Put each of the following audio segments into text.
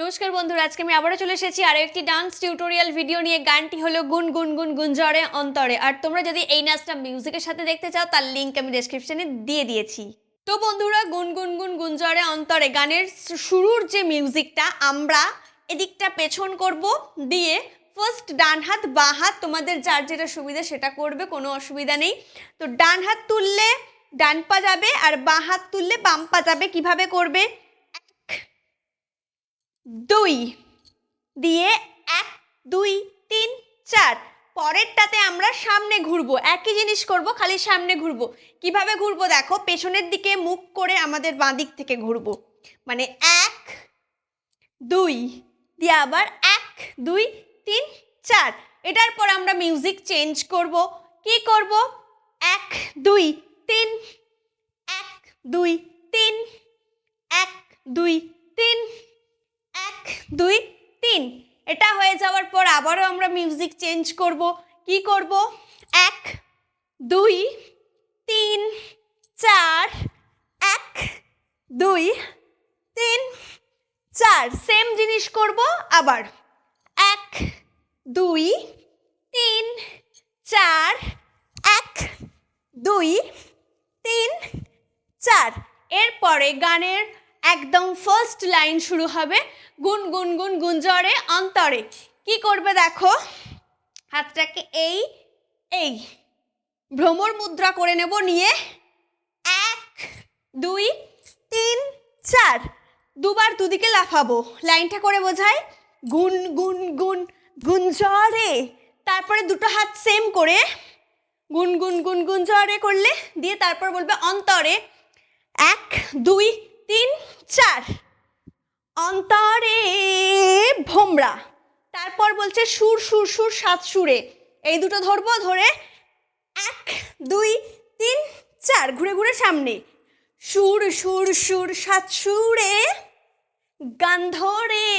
নমস্কার বন্ধুরা, আজকে আমি আবারও চলে এসেছি আরও একটি ডান্স টিউটোরিয়াল ভিডিও নিয়ে। গানটি হলো গুন গুন গুন গুঞ্জরে অন্তরে। আর তোমরা যদি এই নাচটা মিউজিকের সাথে দেখতে চাও তার লিঙ্ক আমি ডেসক্রিপশনে দিয়ে দিয়েছি। তো বন্ধুরা, গুন গুন গুন গুঞ্জরে অন্তরে গানের শুরুর যে মিউজিকটা আমরা এদিকটা পেছন করব, দিয়ে ফার্স্ট ডান হাত বাঁ হাত তোমাদের যার যেটা সুবিধা সেটা করবে, কোনো অসুবিধা নেই। তো ডান হাত তুললে ডান পা যাবে আর বাঁ হাত তুললে বাম পা যাবে। কিভাবে করবে? দুই দিয়ে 1 2 3 4। পরেরটাতে আমরা সামনে ঘুরবো, একই জিনিস করব, খালি সামনে ঘুরবো। কিভাবে ঘুরবো দেখো, পেছনের দিকে মুখ করে আমাদের বাঁ দিক থেকে ঘুরবো। মানে 1 2 দিয়ে আবার 1 2 3 4। এটার পর আমরা মিউজিক চেঞ্জ করব। কি করব? 1 2 3 1 2 3 1 2 3 1 2 3। এটা হয়ে যাওয়ার পর আবারও আমরা মিউজিক চেঞ্জ করব। কি করব? 1 2 3 4 1 2 3 4। সেম জিনিস করব আবার। 1 2 3 4 1 2 3 4। এরপরে গানের একদম ফার্স্ট লাইন শুরু হবে গুন গুন গুন গুঞ্জরে অন্তরে। কি করবে দেখো, হাতটাকে এই এই ভ্রমর মুদ্রা করে নেব, নিয়ে 1 2 3 4 দুবার দুদিকে লাফাবো। লাইনটা করে বোঝায় গুন গুন গুন গুঞ্জরে। তারপরে দুটো হাত সেম করে গুন গুন গুন গুঞ্জরে করলে, দিয়ে তারপর বলবে অন্তরে 1 2 3 4 অন্তরে ভোমরা। তারপর বলছে সুর সুর সুর সাত সুরে। এই দুটো ধরবো, ধরে 1 2 3 4 ঘুরে ঘুরে সামনে সুর সুর সুর সাত সুরে গান ধরে।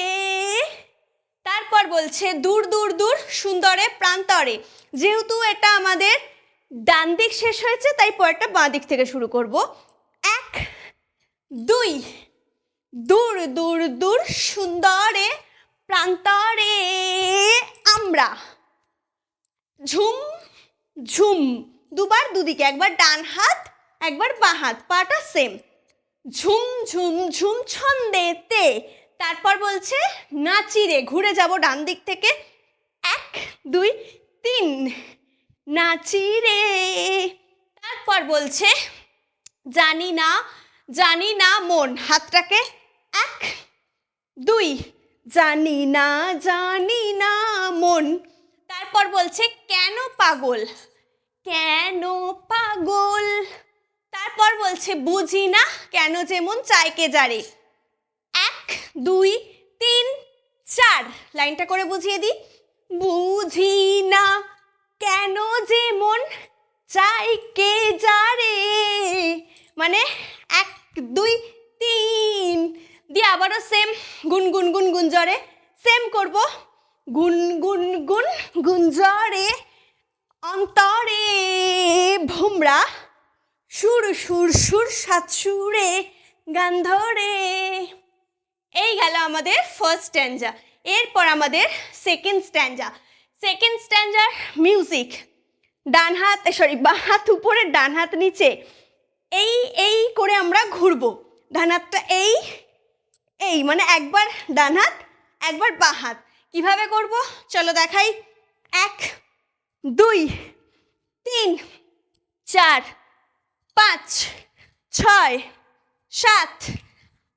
তারপর বলছে দূর দূর দূর সুন্দরে প্রান্তরে। যেহেতু এটা আমাদের ডান দিক শেষ হয়েছে তাই পরেরটা বাঁ দিক থেকে শুরু করব। 1 2 দূর দূর দূর সুন্দরে প্রান্তরে আমরা ঝুম ঝুম। দুবার দুদিকে, একবার ডান হাত একবার বাঁ হাত, পাটা সেম। ঝুম ঝুম ঝুম ছন্দেতে। তারপর বলছে নাচিরে, ঘুরে যাব ডান দিক থেকে। 1 2 3 নাচিরে। তারপর বলছে জানি না মন। হাতটাকে 1 2 জানি না মন। তারপর বলছে কেন পাগল তারপর বলছে বুঝি না কেন যেমন চায় কে যারে। 1 2 3 4 লাইনটা করে বুঝিয়ে দিই। বুঝি না কেন যেমন চায় কে যারে, মানে 1 2 3 দিয়ে আবারও সেম গুন গুন গুন গুঞ্জরে সেম করব। গুন গুন গুন গুঞ্জরে অন্তরে ভোমরা সুর সুর সুর সাত সুরে গান ধরে। এই গেল আমাদের ফার্স্ট স্ট্যাঞ্জা। এরপর আমাদের সেকেন্ড স্ট্যাঞ্জার মিউজিক ডান হাত বাঁ হাত উপরে ডান হাত নিচে এই এই করে আমরা ঘুরবো। ডান হাতটা এই এই, মানে একবার ডান হাত একবার বাঁ হাত। কিভাবে করব চলো দেখাই। 1 2 3 4 5 6 7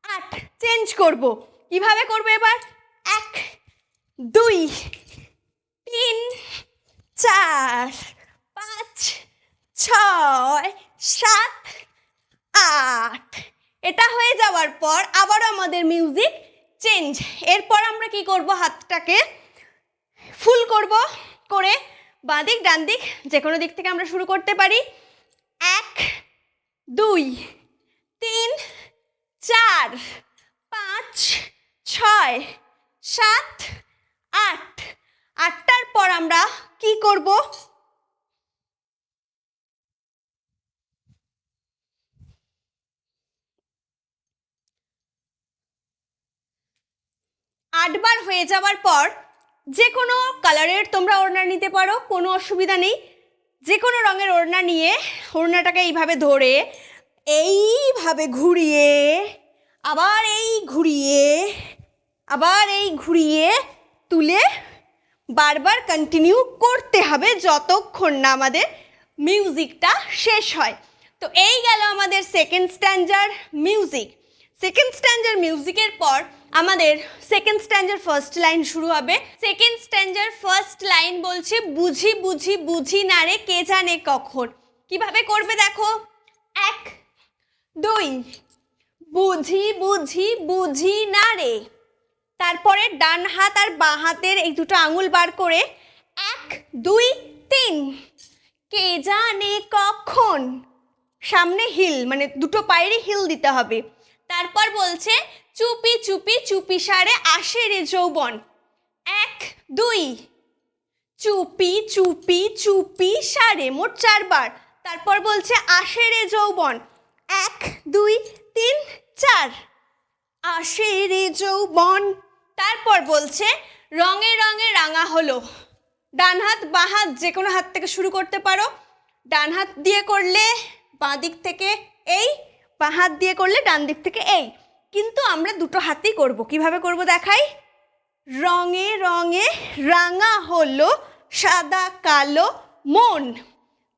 8 চেঞ্জ করব। কিভাবে করব এবার? 1 2 3 4 5 6 7 8। এটা হয়ে যাওয়ার পর আবারও আমাদের মিউজিক চেঞ্জ। এরপর আমরা কি করব, হাতটাকে ফুল করব, করে বাঁ দিক ডান দিক যে কোনো দিক থেকে আমরা শুরু করতে পারি। 1 2 3 4 5 6 7 8। 8টার পর আমরা কি করব, 8বার হয়ে যাওয়ার পর যে কোনো কালারের তোমরা ওড়না নিতে পারো, কোনো অসুবিধা নেই। যে কোনো রঙের ওড়না নিয়ে ওড়নাটাকে এইভাবে ধরে এইভাবে ঘুরিয়ে আবার এই ঘুরিয়ে তুলে বারবার কন্টিনিউ করতে হবে যতক্ষণ না আমাদের মিউজিকটা শেষ হয়। তো এই গেল আমাদের সেকেন্ড স্ট্যাঞ্জার মিউজিক। সেকেন্ড স্ট্যাঞ্জার মিউজিকের পর আমাদের সেকেন্ড স্ট্যাঞ্জার ফার্স্ট লাইন শুরু হবে। সেকেন্ড স্ট্যাঞ্জার ফার্স্ট লাইন বলছে বুঝি বুঝি বুঝি না রে কে জানে কখন। কিভাবে করবে দেখো, 1 2 বুঝি বুঝি বুঝি না রে, তারপরে ডান হাত আর বাঁ হাতের এই দুটো আঙুল বার করে 1 2 3 কে জানে কখন, সামনে হিল মানে দুটো পায়েরই হিল দিতে হবে। তারপর বলছে চুপি চুপি চুপি সারে আসে রে যৌবন, 1 2 চুপি চুপি চুপি সারে, মোট 4বার। তারপর বলছে আসে রে যৌবন, 1 2 3 4 আসে রে যৌবন। তারপর বলছে রঙে রঙে রাঙা হলো, ডান হাত বাঁ হাত যে কোনো হাত থেকে শুরু করতে পারো। ডান হাত দিয়ে করলে বাঁ দিক থেকে এই, বাঁ হাত দিয়ে করলে ডান দিক থেকে এই, কিন্তু আমরা দুটো হাতেই করব। কিভাবে করব দেখাই, রঙে রঙে রাঙা হলো সাদা কালো মন।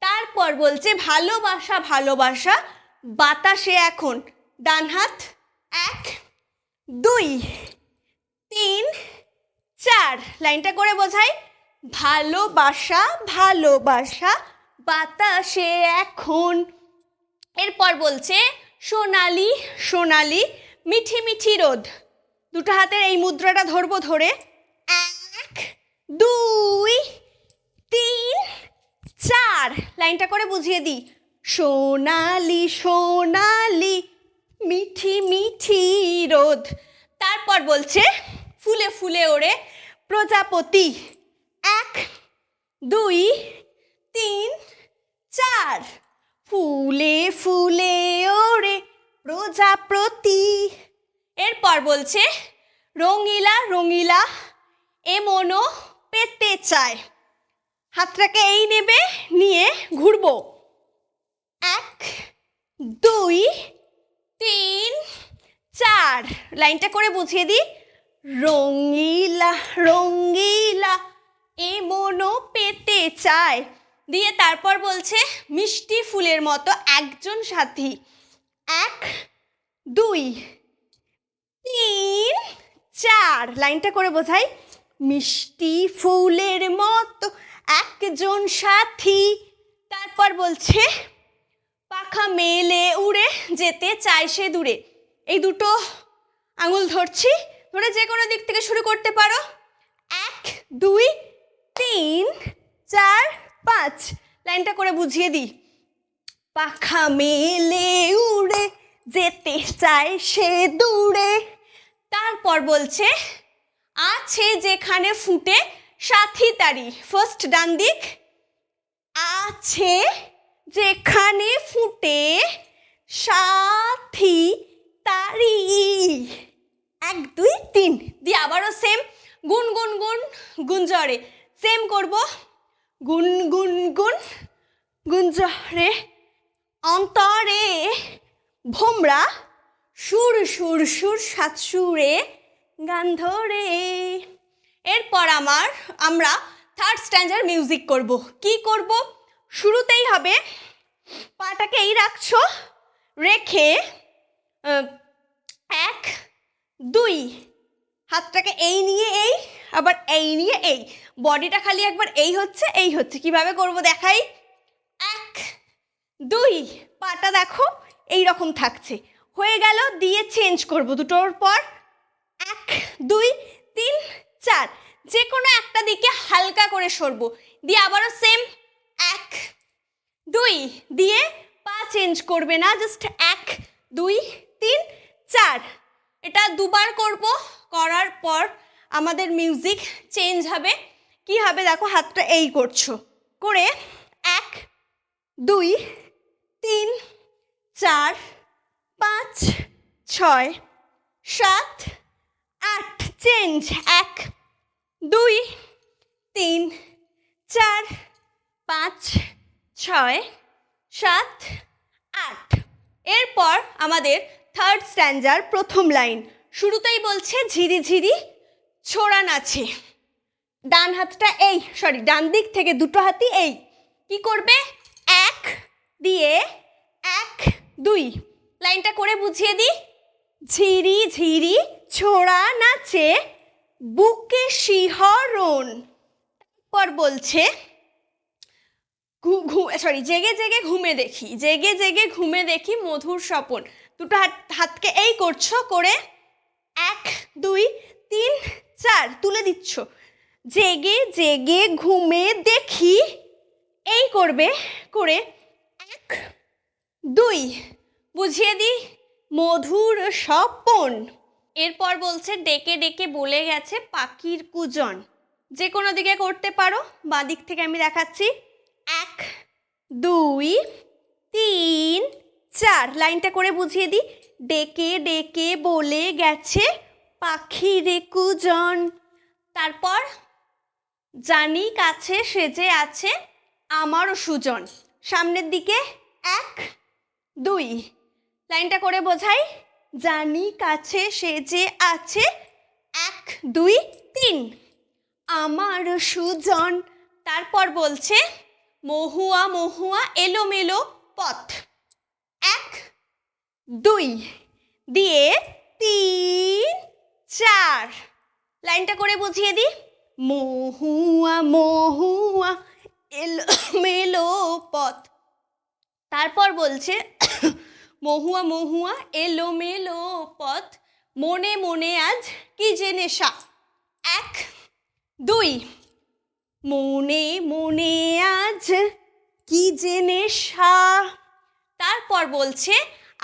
তারপর বলছে ভালোবাসা ভালোবাসা বাতাসে এখন, ডান হাত 1 2 3 4 লাইনটা করে বোঝাই, ভালোবাসা ভালোবাসা বাতাসে এখন। এরপর বলছে সোনালি সোনালি মিঠি মিঠি রোদ, দুটো হাতের এই মুদ্রাটা ধরবো, ধরে 1 2 3 4 লাইনটা করে বুঝিয়ে দিই, সোনালি সোনালি মিঠি মিঠি রোদ। তারপর বলছে ফুলে ফুলে ওড়ে প্রজাপতি, 1 2 3 4 ফুলে ফুলে ওড়ে প্রজাপতি। এরপর বলছে রঙিলা রঙিলা এ মনো পেতে চায়, হাতটাকে এই নেবে, নিয়ে ঘুরবো, 1 2 3 4 লাইনটা করে বুঝিয়ে দিই, রঙিলা রঙিলা এ মনো পেতে চায় দিয়ে তারপর বলছে মিষ্টি ফুলের মতো একজন সাথী, 1 2 3 4 লাইনটা করে বোঝাই, মিষ্টি ফুলের মতো একজন সাথী। তারপর বলছে পাখা মেলে উড়ে যেতে চায় সে দূরে, এই দুটো আঙুল ধরছি, ধরে যে কোনো দিক থেকে শুরু করতে পারো, 1 2 3 4 5 লাইনটা করে বুঝিয়ে দিই, পাখা মেলে উড়ে যেতে চায় সে দূরে। তারপর বলছে আছে যেখানে ফুটে সাথী তারি, ফার্স্ট ডান দিক, আছে যেখানে ফুটে সাথী তারি, 1 2 3 দিয়ে আবারও সেম গুন গুন গুন গুঞ্জরে সেম করব, গুন গুন গুন গুঞ্জরে অন্তরে ভোমরা সুর সুর সুর সাত সুরে গান ধরে। এরপর আমরা থার্ড স্ট্যাঞ্জার মিউজিক করব। কি করব, শুরুতেই হবে পাটাকে এই রাখছো, রেখে 1 2 হাতটাকে এই নিয়ে এই, আবার এই নিয়ে এই, বডিটা খালি একবার এই হচ্ছে। কিভাবে করব দেখাই, 1 2 পাটা দেখো এই রকম থাকছে, হয়ে গেল, দিয়ে চেঞ্জ করব দুটোর পর, 1 2 3 4 যে কোনো একটা দিকে হালকা করে সরবো, দিয়ে আবারও সেম 1 2 দিয়ে পা চেঞ্জ করবে না, জাস্ট 1 2 3 4 এটা দুবার করব, করার পর আমাদের মিউজিক চেঞ্জ হবে। কি হবে দেখো, হাতটা এই করছো, করে 1 2 3 4 5 6 7 8 চেঞ্জ 1 2 3 4 5 6 7 8। এরপর আমাদের থার্ড স্ট্যান্জার প্রথম লাইন শুরুতেই বলছে ঝিরিঝিরি ছোড়া নাচে। ডান হাতটা ডান দিক থেকে দুটো হাতই কি করবে 1 দিয়ে 1 2 লাইনটা করে বুঝিয়ে দিই। ঝিরি ঝিরি ছোড়া নাচে বুকে শিহরণ। পর বলছে জেগে জেগে ঘুমে দেখি, জেগে জেগে ঘুমে দেখি মধুর স্বপন। দুটো হাতকে করছো করে 1 2 3 4 তুলে দিচ্ছ। জেগে জেগে ঘুমে দেখি করবে করে 1 2 বুঝিয়ে দিই মধুর স্বপন। এরপর বলছে ডেকে ডেকে বলে গেছে পাখির কুজন। যে কোনো দিকে করতে পারো, বাঁ দিক থেকে আমি দেখাচ্ছি। 1 2 3 4 লাইনটা করে বুঝিয়ে দিই। ডেকে ডেকে বলে গেছে পাখির কুজন। তারপর জানি কাছে সেজে আছে আমারও সুজন। সামনের দিকে 1 2 লাইনটা করে বোঝাই। জানি কাছে সেজে আছে 1 2 3 আমার সুজন। তারপর বলছে মহুয়া মহুয়া এলোমেলো পথ। 1 2 দিয়ে 3 4 লাইনটা করে বুঝিয়ে দিই। মহুয়া মহুয়া এলোমেলো পথ। তারপর বলছে মহুয়া মহুয়া এলোমেলো পথ মনে মনে আজ কি যে নেশা। 1 2 মনে মনে আজ কি যে নেশা। তারপর বলছে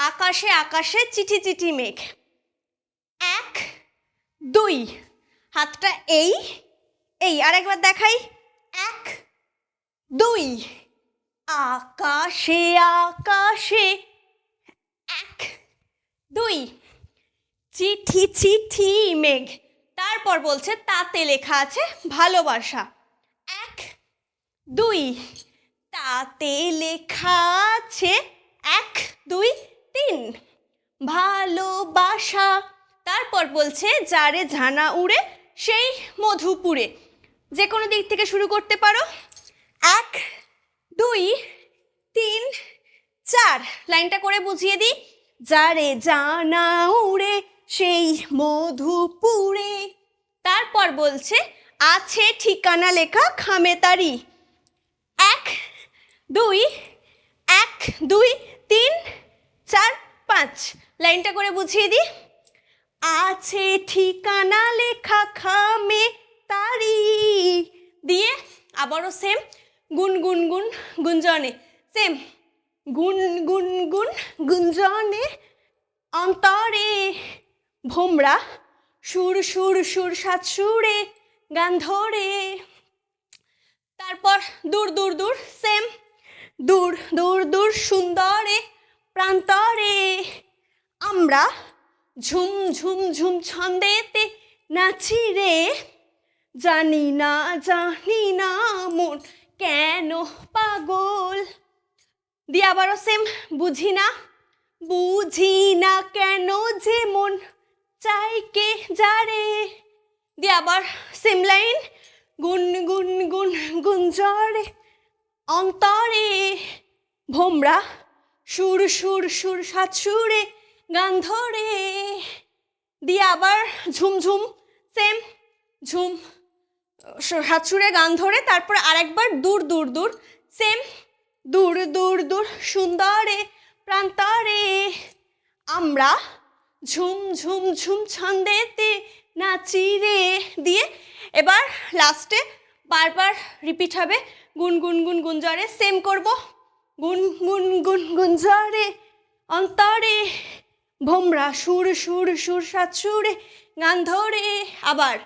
আকাশে আকাশে চিঠি চিঠি মেঘ। 1 2 হাতটা আরেকবার দেখাই। 1 2 আকাশে আকাশে 1 2 চিঠি চিঠি মেঘ। তারপর বলছে তাতে লেখা আছে ভালোবাসা। 1 2 তাতে লেখা আছে 1 2 3 ভালোবাসা। তারপর বলছে যারে ঝানা উড়ে সেই মধুপুরে। যে কোনো দিক থেকে শুরু করতে পারো। 1 2 3 4 লাইনটা করে বুঝিয়ে দিই। যারে জানা উড়ে সেই মধুপুরে। তারপর বলছে আছে ঠিকানা লেখা খামে তারি। 1 2 1 2 3 4 5 লাইনটা করে বুঝিয়ে দিই। আছে ঠিকানা লেখা খামে তারি দিয়ে আবারও সেম গুন গুন গুন গুঞ্জনে। সেম গুন গুন গুন গুঞ্জনে অন্তরে ভোমরা সুর সুর সুর সাত সুরে গান ধরে। তারপর দূর দূর দূর সেম দূর দূর দূর সুন্দরে প্রান্তরে আমরা ঝুম ঝুম ঝুম ছন্দেতে নাচি রে। জানি না মন কেন পাগল দিয়ে আবারও সেম বুঝি না কেন যে মন চাই কে যারে দিয়ে আবার সেম লাইন গুন গুন গুন গুঞ্জরে অন্তরে ভোমরা সুর সুর সুর সাত সুরে গান ধরে দিয়ে আবার ঝুমঝুম সেম ঝুম সাত সুরে গান ধরে। তারপর আরেকবার দূর দূর দূর সেম দূর দূর দূর সুন্দরে প্রান্তরে আমরা ঝুম ঝুম ঝুম ছন্দেতে নাচি রে দিয়ে এবার লাস্টে বারবার রিপিট হবে গুন গুন গুন গুঞ্জরে। সেম করব গুন গুন গুন গুঞ্জরে অন্তরে ভোমরা সুর সুর সুর সাত সুরে গান ধরে। আবার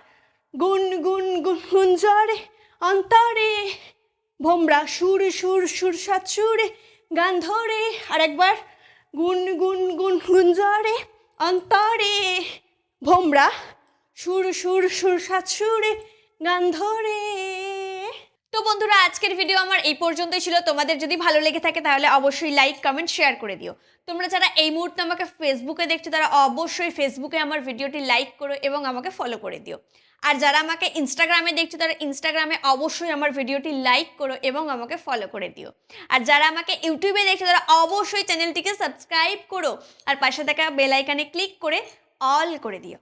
গুন গুন গুন গুঞ্জরে অন্তরে ভোমরা সুর সুর সুর সাত সুরে গান ধরে। আরেকবার গুন গুন গুন গুঞ্জরে অন্তরে ভোমরা সুর সুর সুর সাত সুরে গান ধরে। তো বন্ধুরা, আজকের ভিডিও আমার এই পর্যন্তই ছিল। তোমাদের যদি ভালো লেগে থাকে তাহলে অবশ্যই লাইক কমেন্ট শেয়ার করে দিও। তোমরা যারা এই মুহূর্তে আমাকে ফেসবুকে দেখছো তারা অবশ্যই ফেসবুকে আমার ভিডিওটি লাইক করো এবং আমাকে ফলো করে দিও। আর যারা আমাকে ইনস্টাগ্রামে দেখছো তারা ইনস্টাগ্রামে অবশ্যই আমার ভিডিওটি লাইক করো এবং আমাকে ফলো করে দিও। আর যারা আমাকে ইউটিউবে দেখছো তারা অবশ্যই চ্যানেলটিকে সাবস্ক্রাইব করো আর পাশে থাকা বেল আইকনে ক্লিক করে অল করে দিও।